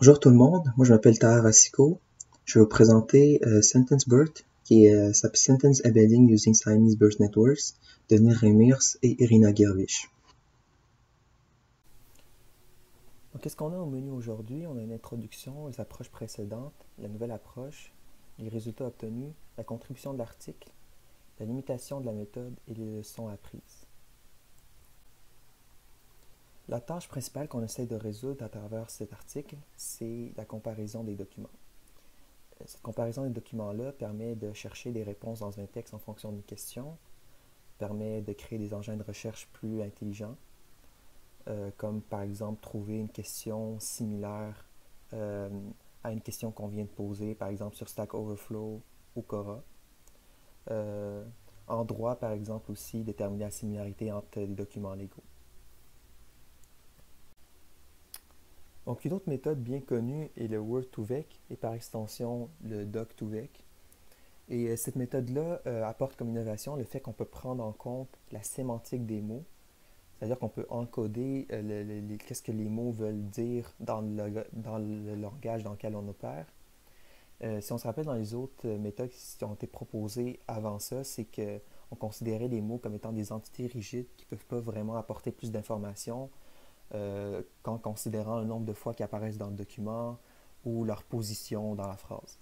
Bonjour tout le monde, moi je m'appelle Tahar Assiko. Je vais vous présenter SentenceBERT, qui est Sentence Embedding Using Siamese Burst Networks de Nir Remirs et Irina Gervish. Donc, qu'est-ce qu'on a au menu aujourd'hui? On a une introduction, les approches précédentes, la nouvelle approche, les résultats obtenus, la contribution de l'article, la limitation de la méthode et les leçons apprises. La tâche principale qu'on essaie de résoudre à travers cet article, c'est la comparaison des documents. Cette comparaison des documents-là permet de chercher des réponses dans un texte en fonction d'une question, permet de créer des engins de recherche plus intelligents, comme par exemple trouver une question similaire à une question qu'on vient de poser, par exemple sur Stack Overflow ou Cora. En droit, par exemple, aussi déterminer la similarité entre des documents légaux. Donc, une autre méthode bien connue est le Word2Vec et par extension le Doc2Vec. Et cette méthode-là apporte comme innovation le fait qu'on peut prendre en compte la sémantique des mots, c'est-à-dire qu'on peut encoder qu'est-ce que les mots veulent dire dans le langage dans lequel on opère. Si on se rappelle dans les autres méthodes qui ont été proposées avant ça, c'est qu'on considérait les mots comme étant des entités rigides qui ne peuvent pas vraiment apporter plus d'informations qu'en considérant le nombre de fois qu'ils apparaissent dans le document ou leur position dans la phrase.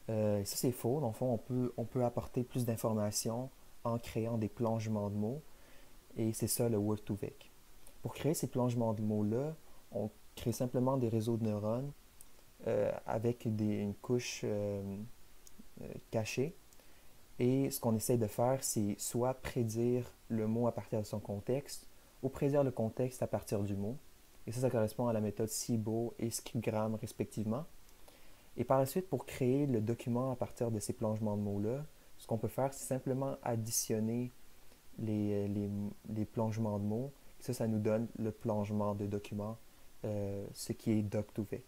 Ça, c'est faux. Dans le fond, on peut apporter plus d'informations en créant des plongements de mots, et c'est ça le Word2Vec. Pour créer ces plongements de mots-là, on crée simplement des réseaux de neurones avec une couche cachée. Et ce qu'on essaie de faire, c'est soit prédire le mot à partir de son contexte ou prédire le contexte à partir du mot. Et ça correspond à la méthode SIBO et Scriptgram respectivement. Et par la suite, pour créer le document à partir de ces plongements de mots-là, ce qu'on peut faire, c'est simplement additionner les plongements de mots. Et ça nous donne le plongement de document, ce qui est Doc2Vec.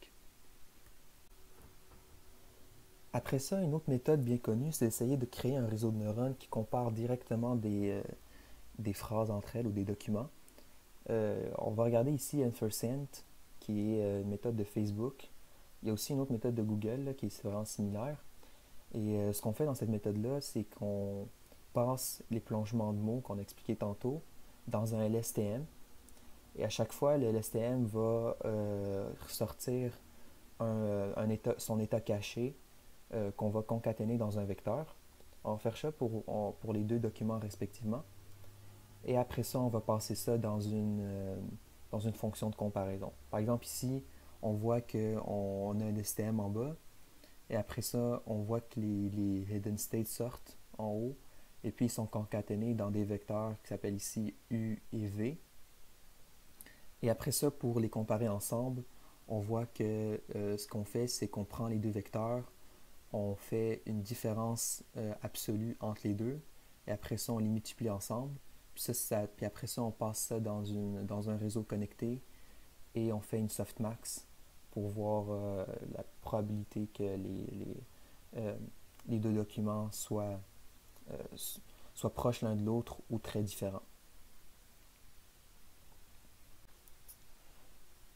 Après ça, une autre méthode bien connue, c'est d'essayer de créer un réseau de neurones qui compare directement des phrases entre elles ou des documents. On va regarder ici Infercent, qui est une méthode de Facebook. Il y a aussi une autre méthode de Google là, qui est vraiment similaire. Et ce qu'on fait dans cette méthode-là, c'est qu'on passe les plongements de mots qu'on a expliqué tantôt dans un LSTM. Et à chaque fois, le LSTM va ressortir son état caché qu'on va concaténer dans un vecteur. On va faire ça pour les deux documents respectivement. Et après ça, on va passer ça dans une fonction de comparaison. Par exemple, ici, on voit qu'on a un LSTM en bas. Et après ça, on voit que les hidden states sortent en haut. Et puis, ils sont concaténés dans des vecteurs qui s'appellent ici U et V. Et après ça, pour les comparer ensemble, on voit que ce qu'on fait, c'est qu'on prend les deux vecteurs, on fait une différence absolue entre les deux, et après ça, on les multiplie ensemble. Puis après ça, on passe ça dans un réseau connecté, et on fait une softmax pour voir la probabilité que les deux documents soient proches l'un de l'autre ou très différents.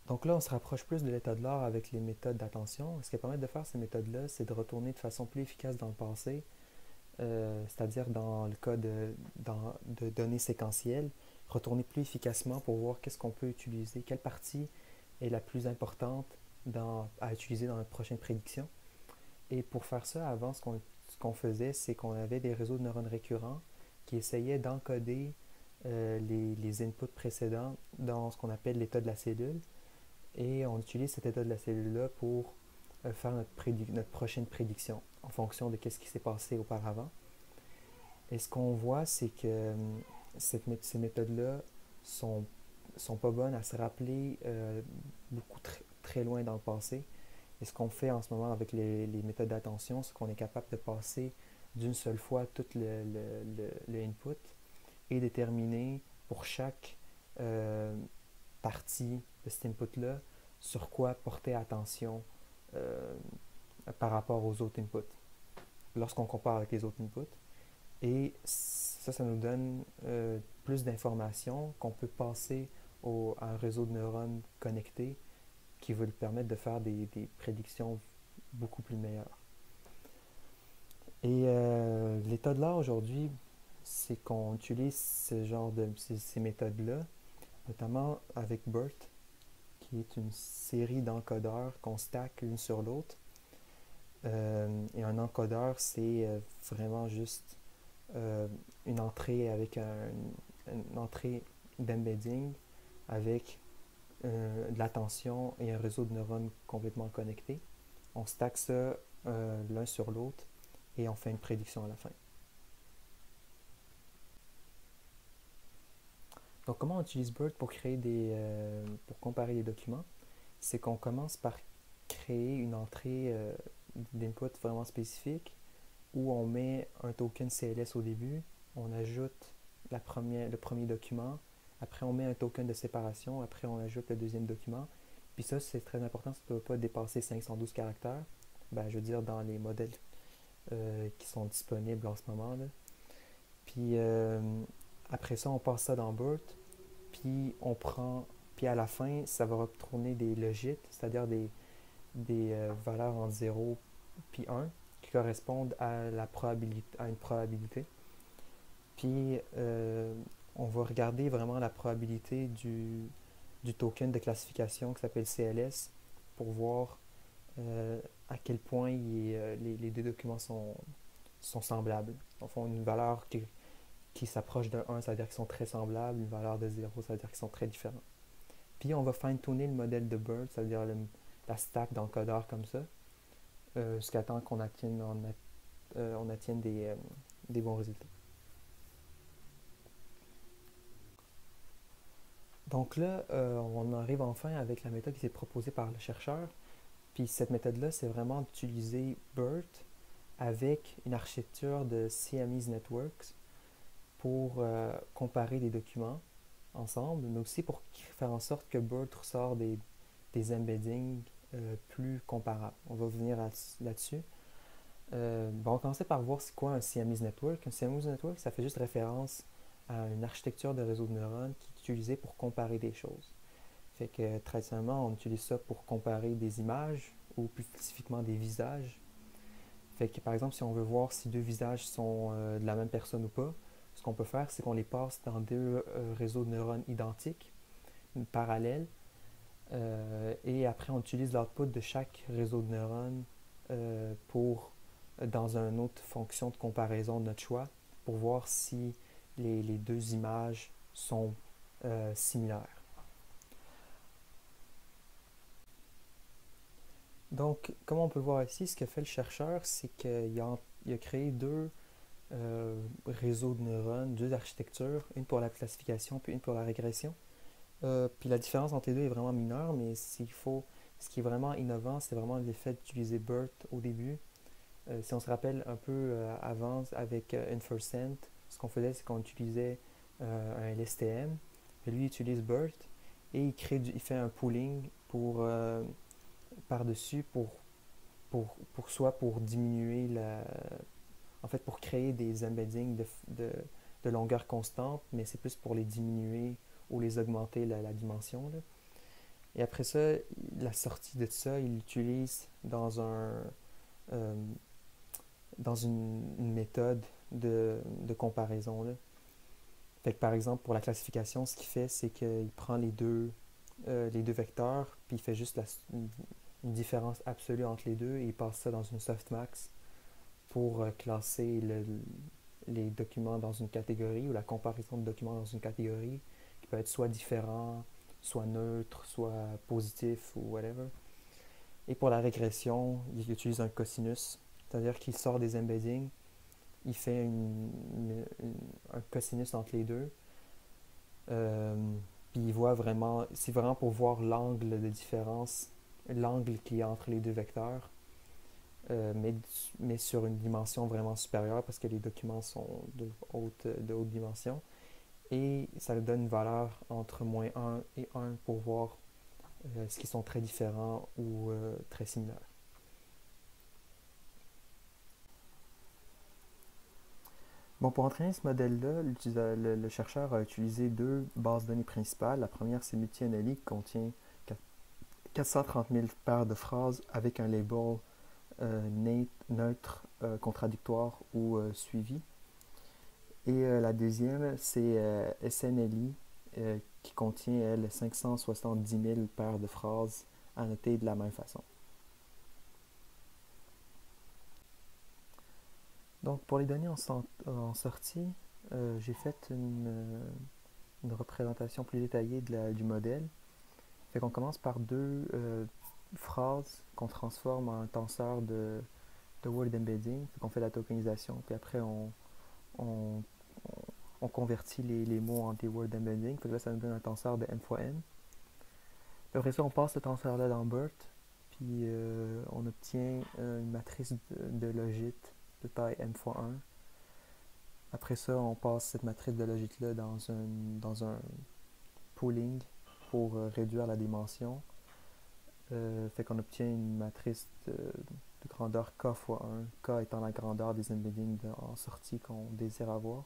Donc là, on se rapproche plus de l'état de l'art avec les méthodes d'attention. Ce qui permet de faire ces méthodes-là, c'est de retourner de façon plus efficace dans le passé, c'est-à-dire dans le cas de données séquentielles, retourner plus efficacement pour voir qu'est-ce qu'on peut utiliser, quelle partie est la plus importante à utiliser dans notre prochaine prédiction. Et pour faire ça, avant, ce qu'on faisait, c'est qu'on avait des réseaux de neurones récurrents qui essayaient d'encoder les inputs précédents dans ce qu'on appelle l'état de la cellule. Et on utilise cet état de la cellule-là pour faire notre prochaine prédiction en fonction de ce qui s'est passé auparavant. Et ce qu'on voit, c'est que ces méthodes-là sont pas bonnes à se rappeler beaucoup très loin dans le passé. Et ce qu'on fait en ce moment avec les méthodes d'attention, c'est qu'on est capable de passer d'une seule fois tout le input et déterminer pour chaque partie de cet input-là sur quoi porter attention par rapport aux autres inputs lorsqu'on compare avec les autres inputs. Et ça nous donne plus d'informations qu'on peut passer à un réseau de neurones connectés qui va lui permettre de faire des prédictions beaucoup plus meilleures. Et l'état de l'art aujourd'hui, c'est qu'on utilise ces méthodes-là, notamment avec BERT, qui est une série d'encodeurs qu'on stack l'une sur l'autre. Et un encodeur, c'est vraiment juste une entrée avec une entrée d'embedding avec de l'attention et un réseau de neurones complètement connectés. On stack ça l'un sur l'autre et on fait une prédiction à la fin. Donc, comment on utilise BERT pour pour comparer des documents? C'est qu'on commence par créer une entrée d'input vraiment spécifique où on met un token CLS au début, on ajoute le premier document, après on met un token de séparation, après on ajoute le deuxième document. Puis ça, c'est très important, ça ne peut pas dépasser 512 caractères. Je veux dire dans les modèles qui sont disponibles en ce moment, là. Puis après ça, on passe ça dans BERT, puis à la fin, ça va retourner des logits, c'est-à-dire des valeurs entre 0 puis 1 qui correspondent à une probabilité. Puis on va regarder vraiment la probabilité du token de classification qui s'appelle CLS pour voir à quel point les deux documents sont semblables. En fond, une valeur qui s'approche de 1, ça veut dire qu'ils sont très semblables. Une valeur de 0, ça veut dire qu'ils sont très différents. Puis on va fine-tuner le modèle de BERT, ça veut dire la stack d'encodeurs comme ça, jusqu'à temps qu'on atteigne des bons résultats. Donc là, on arrive enfin avec la méthode qui s'est proposée par le chercheur. Puis cette méthode-là, c'est vraiment d'utiliser BERT avec une architecture de CMEs Networks pour comparer des documents ensemble, mais aussi pour faire en sorte que BERT ressort des embeddings plus comparables. On va venir là-dessus. On va commencer par voir c'est quoi un CMEs Network. Un CMEs Network, ça fait juste référence à une architecture de réseau de neurones qui est utilisée pour comparer des choses. Fait que traditionnellement, on utilise ça pour comparer des images ou plus spécifiquement des visages. Fait que par exemple, si on veut voir si deux visages sont de la même personne ou pas, ce qu'on peut faire, c'est qu'on les passe dans deux réseaux de neurones identiques, parallèles, et après on utilise l'output de chaque réseau de neurones dans une autre fonction de comparaison de notre choix, pour voir si les deux images sont similaires. Donc, comme on peut voir ici, ce que fait le chercheur, c'est qu'il a créé deux réseaux de neurones, deux architectures, une pour la classification puis une pour la régression. Puis la différence entre les deux est vraiment mineure, mais ce qui est vraiment innovant, c'est vraiment l'effet d'utiliser BERT au début. Si on se rappelle un peu avant avec InferSent, ce qu'on faisait, c'est qu'on utilisait un LSTM, et lui il utilise BERT et il fait un pooling par-dessus soit pour diminuer en fait pour créer des embeddings de longueur constante, mais c'est plus pour les diminuer ou les augmenter la dimension, là. Et après ça, la sortie de ça, il l'utilise dans une méthode de comparaison, là. Fait que par exemple, pour la classification, ce qu'il fait, c'est qu'il prend les deux vecteurs, puis il fait juste une différence absolue entre les deux, et il passe ça dans une softmax pour classer les documents dans une catégorie, ou la comparaison de documents dans une catégorie, qui peut être soit différent, soit neutre, soit positif, ou whatever. Et pour la régression, il utilise un cosinus, c'est-à-dire qu'il sort des embeddings, il fait un cosinus entre les deux, puis il voit vraiment, c'est vraiment pour voir l'angle de différence, l'angle qui est entre les deux vecteurs, mais sur une dimension vraiment supérieure parce que les documents sont de haute dimension. Et ça lui donne une valeur entre -1 et 1 pour voir ce qui sont très différents ou très similaires. Bon, pour entraîner ce modèle-là, le chercheur a utilisé deux bases de données principales. La première, c'est Multi-Anoly, qui contient 430 000 paires de phrases avec un label neutre, contradictoire ou suivi. Et la deuxième, c'est SNLI, qui contient, elle, 570 000 paires de phrases annotées de la même façon. Donc, pour les données en sortie, j'ai fait une représentation plus détaillée du modèle. Fait qu'on commence par deux phrases qu'on transforme en tenseur de word embedding. Fait qu'on fait la tokenisation, puis après on, on convertit les mots en des word embedding. Fait que là, ça nous donne un tenseur de m fois n. Puis après ça, on passe ce tenseur-là dans BERT, puis on obtient une matrice de logit de taille m fois 1. Après ça, on passe cette matrice de logit-là dans un pooling pour réduire la dimension. Fait qu'on obtient une matrice de grandeur k fois 1, k étant la grandeur des embeddings en sortie qu'on désire avoir.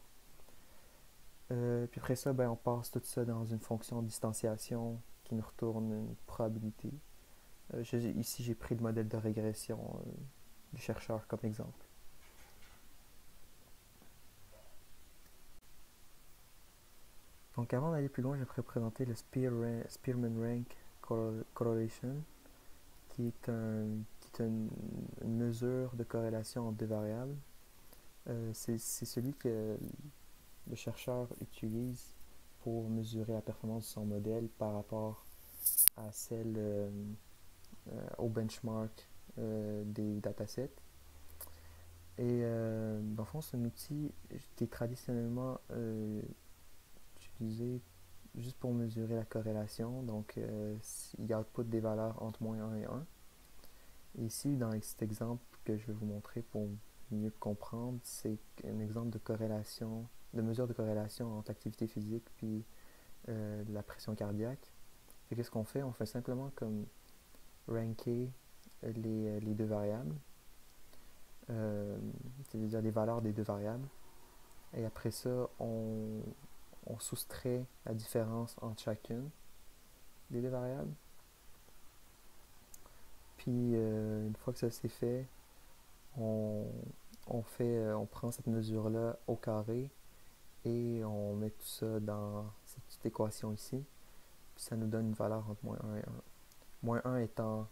Puis après ça, on passe tout ça dans une fonction de distanciation qui nous retourne une probabilité. Ici, j'ai pris le modèle de régression du chercheur comme exemple. Donc avant d'aller plus loin, je vais présenter le Spearman Rank Correlation, qui est une mesure de corrélation entre deux variables. C'est celui que le chercheur utilise pour mesurer la performance de son modèle par rapport à celle au benchmark des datasets. Et dans le fond, c'est un outil qui est traditionnellement utilisé juste pour mesurer la corrélation. Donc, il output des valeurs entre moins 1 et 1. Et ici, dans cet exemple que je vais vous montrer pour mieux comprendre, c'est un exemple de corrélation, de mesure de corrélation entre activité physique puis la pression cardiaque. Et qu'est-ce qu'on fait? On fait simplement comme ranker les deux variables, c'est-à-dire les valeurs des deux variables. Et après ça, on soustrait la différence entre chacune des deux variables. Puis une fois que ça c'est fait, on prend cette mesure-là au carré et on met tout ça dans cette petite équation ici. Puis ça nous donne une valeur entre moins 1 et 1. Moins 1 étant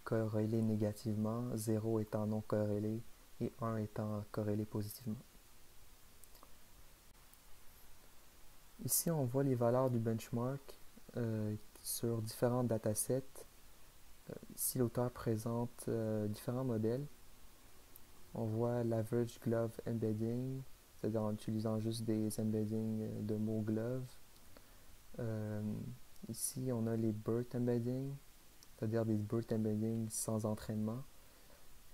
corrélé négativement, 0 étant non corrélé et 1 étant corrélé positivement. Ici, on voit les valeurs du benchmark sur différents datasets. Si l'auteur présente différents modèles, on voit l'average glove embedding, c'est-à-dire en utilisant juste des embeddings de mots glove. Ici, on a les BERT embedding, c'est-à-dire des BERT embeddings sans entraînement.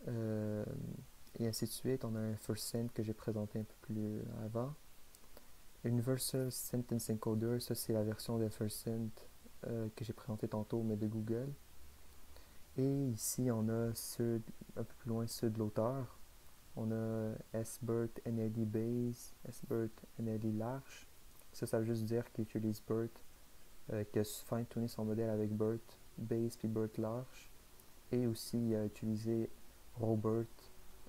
Et ainsi de suite. On a un first sent que j'ai présenté un peu plus avant. Universal Sentence Encoder, ça c'est la version de first sent que j'ai présenté tantôt, mais de Google. Et ici, on a ceux, un peu plus loin, ceux de l'auteur. On a SBERT NLE Base, SBERT NLE Large. Ça veut juste dire qu'il utilise BERT, qu'il a fine-tuné son modèle avec BERT Base puis BERT Large. Et aussi, il a utilisé Robert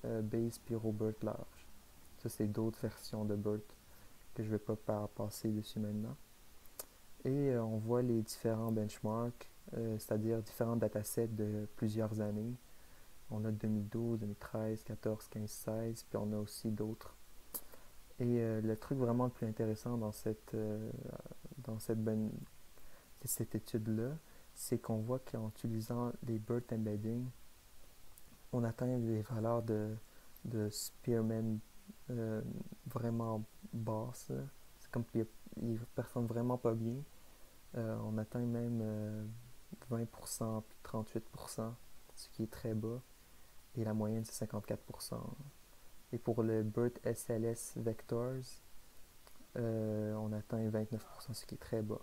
Base puis Robert Large. Ça, c'est d'autres versions de BERT que je ne vais pas passer dessus maintenant. Et on voit les différents benchmarks, c'est-à-dire différents datasets de plusieurs années. On a 2012, 2013, 14, 15, 16, puis on a aussi d'autres. Et le truc vraiment le plus intéressant dans cette étude-là, c'est qu'on voit qu'en utilisant les BERT embedding, on atteint des valeurs de Spearman vraiment basses. C'est comme qu'il performe vraiment pas bien. On atteint même 20% puis 38%, ce qui est très bas. Et la moyenne, c'est 54%. Et pour le BERT SLS Vectors, on atteint 29%, ce qui est très bas.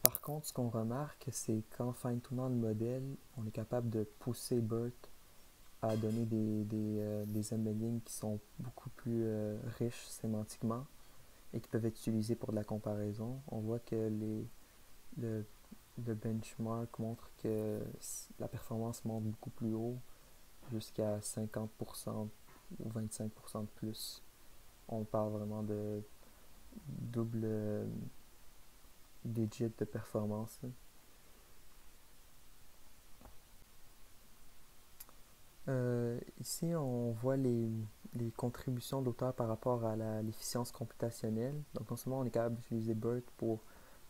Par contre, ce qu'on remarque, c'est qu'en fine-tunant le modèle, on est capable de pousser BERT à donner des embeddings qui sont beaucoup plus riches sémantiquement. et qui peuvent être utilisés pour de la comparaison. On voit que le, le benchmark montre que la performance monte beaucoup plus haut, jusqu'à 50% ou 25% de plus. On parle vraiment de double digit de performance. Ici, on voit les contributions de l'auteur par rapport à l'efficience computationnelle. Donc, non seulement on est capable d'utiliser BERT pour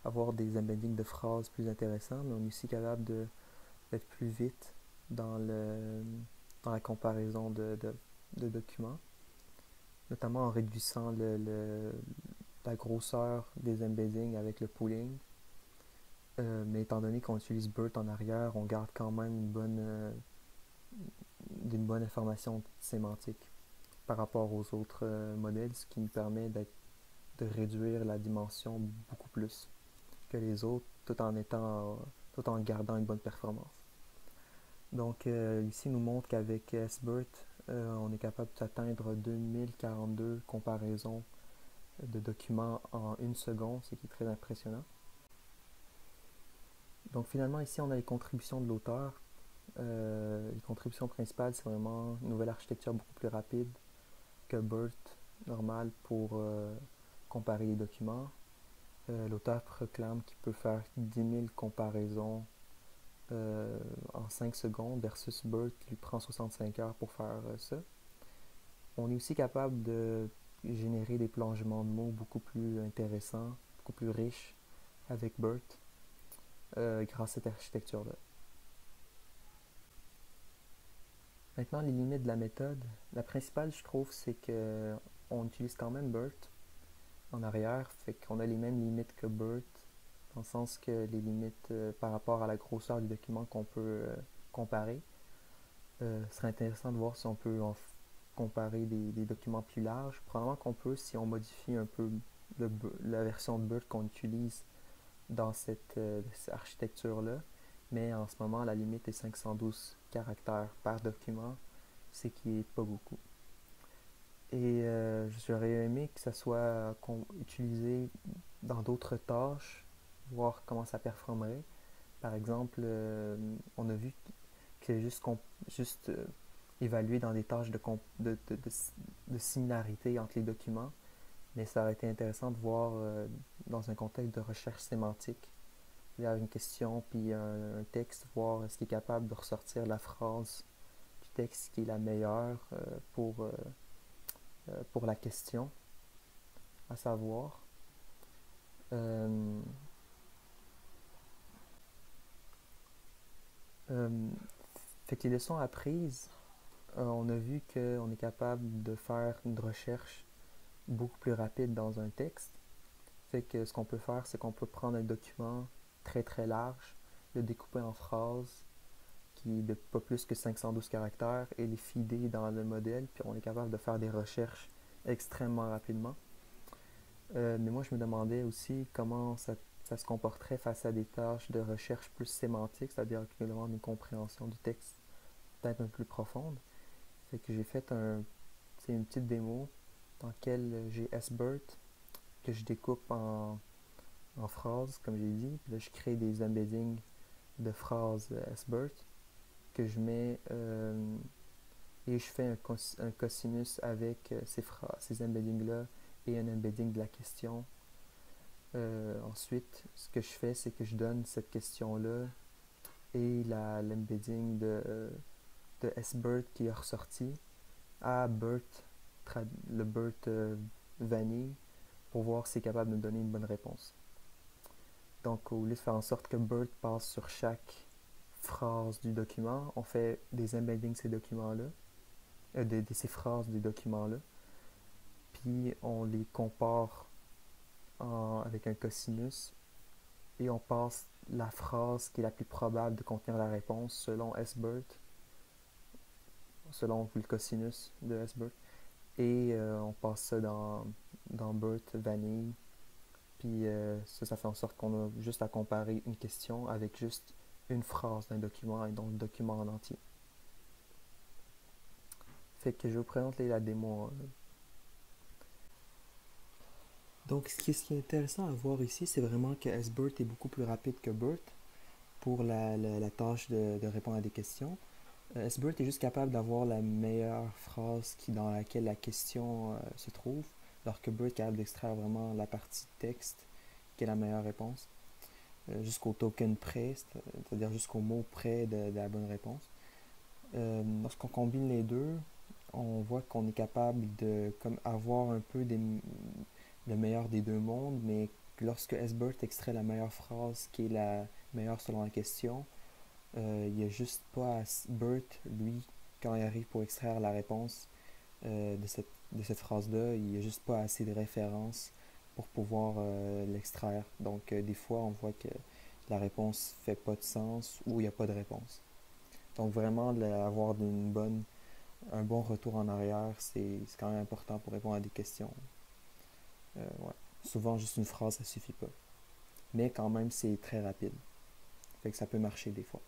avoir des embeddings de phrases plus intéressants, mais on est aussi capable d'être plus vite dans, dans la comparaison de documents, notamment en réduisant la grosseur des embeddings avec le pooling. Mais étant donné qu'on utilise BERT en arrière, on garde quand même d'une bonne information sémantique par rapport aux autres modèles, ce qui nous permet de réduire la dimension beaucoup plus que les autres, tout en gardant une bonne performance. Donc ici, il nous montre qu'avec SBERT, on est capable d'atteindre 2042 comparaisons de documents en une seconde, ce qui est très impressionnant. Donc finalement, ici, on a les contributions de l'auteur. Les contributions principales, c'est vraiment une nouvelle architecture beaucoup plus rapide que BERT normal pour comparer les documents. L'auteur proclame qu'il peut faire 10 000 comparaisons en 5 secondes versus BERT qui lui prend 65 heures pour faire ça. On est aussi capable de générer des plongements de mots beaucoup plus intéressants, beaucoup plus riches avec BERT grâce à cette architecture-là. Maintenant, les limites de la méthode. La principale, je trouve, c'est qu'on utilise quand même BERT en arrière, fait qu'on a les mêmes limites que BERT, dans le sens que les limites par rapport à la grosseur du document qu'on peut comparer. Ce serait intéressant de voir si on peut comparer des documents plus larges. Probablement qu'on peut si on modifie un peu la version de BERT qu'on utilise dans cette architecture-là. Mais en ce moment, la limite est 512 caractères par document, ce qui n'est pas beaucoup. Et j'aurais aimé que ça soit utilisé dans d'autres tâches, voir comment ça performerait. Par exemple, on a vu que c'est juste évalué dans des tâches de similarité entre les documents, mais ça aurait été intéressant de voir dans un contexte de recherche sémantique. Il y a une question puis un texte, voir est-ce qu'il est capable de ressortir la phrase du texte qui est la meilleure pour la question à savoir. Euh, euh, fait que les leçons apprises, on a vu qu'on est capable de faire une recherche beaucoup plus rapide dans un texte. Fait que ce qu'on peut faire, c'est qu'on peut prendre un document très très large, le découper en phrases qui est de pas plus que 512 caractères et les feeder dans le modèle, puis on est capable de faire des recherches extrêmement rapidement. Mais moi, je me demandais aussi comment ça se comporterait face à des tâches de recherche plus sémantiques, c'est-à-dire qui demandent une compréhension du texte peut-être un peu plus profonde. Fait que j'ai fait une petite démo dans laquelle j'ai SBERT que je découpe en phrases, comme j'ai dit. Puis là, je crée des embeddings de phrases SBERT que je mets et je fais un cosinus avec ces embeddings-là et un embedding de la question. Ensuite, ce que je fais, c'est que je donne cette question-là et l'embedding de SBERT qui est ressorti à BERT, le BERT vanille, pour voir s'il est capable de me donner une bonne réponse. Donc, au lieu de faire en sorte que BERT passe sur chaque phrase du document, on fait des embeddings de ces documents-là, de ces phrases des documents-là, puis on les compare avec un cosinus et on passe la phrase qui est la plus probable de contenir la réponse selon SBERT, selon le cosinus de SBERT, et on passe ça dans BERT vanille. Puis ça fait en sorte qu'on a juste à comparer une question avec juste une phrase d'un document et donc le document en entier. Fait que je vous présente la démo. Donc, ce qui est intéressant à voir ici, c'est vraiment que SBERT est beaucoup plus rapide que BERT pour la tâche de répondre à des questions. SBERT est juste capable d'avoir la meilleure phrase dans laquelle la question se trouve, alors que BERT est capable d'extraire vraiment la partie texte qui est la meilleure réponse, jusqu'au token près, c'est-à-dire jusqu'au mot près de la bonne réponse. Lorsqu'on combine les deux, on voit qu'on est capable de comme avoir un peu le meilleur des deux mondes, mais lorsque SBERT extrait la meilleure phrase qui est la meilleure selon la question, il n'y a juste pas BERT, lui, quand il arrive pour extraire la réponse de cette phrase-là, il n'y a juste pas assez de références pour pouvoir l'extraire. Donc, des fois, on voit que la réponse fait pas de sens ou il n'y a pas de réponse. Donc, vraiment, avoir un bon retour en arrière, c'est quand même important pour répondre à des questions. Ouais. Souvent, juste une phrase, ça suffit pas. Mais quand même, c'est très rapide. Fait que ça peut marcher des fois.